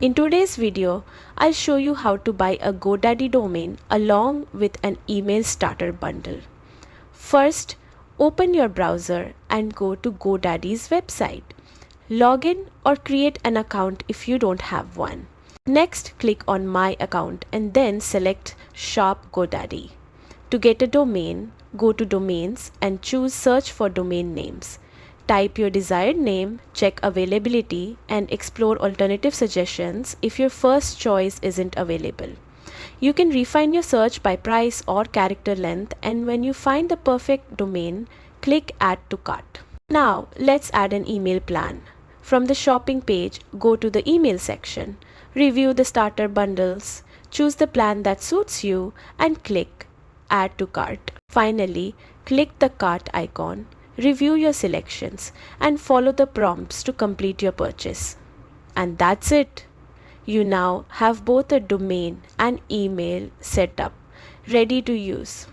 In today's video, I'll show you how to buy a GoDaddy domain along with an email starter bundle. First, open your browser and go to GoDaddy's website. Log in or create an account if you don't have one. Next, click on My Account and then select Shop GoDaddy. To get a domain, go to Domains and choose Search for domain names. Type your desired name, check availability, and explore alternative suggestions if your first choice isn't available. You can refine your search by price or character length, and when you find the perfect domain, click Add to Cart. Now, let's add an email plan. From the shopping page, go to the email section, review the starter bundles, choose the plan that suits you, and click Add to Cart. Finally, click the cart icon. Review your selections and follow the prompts to complete your purchase. And that's it. You now have both a domain and email set up, ready to use.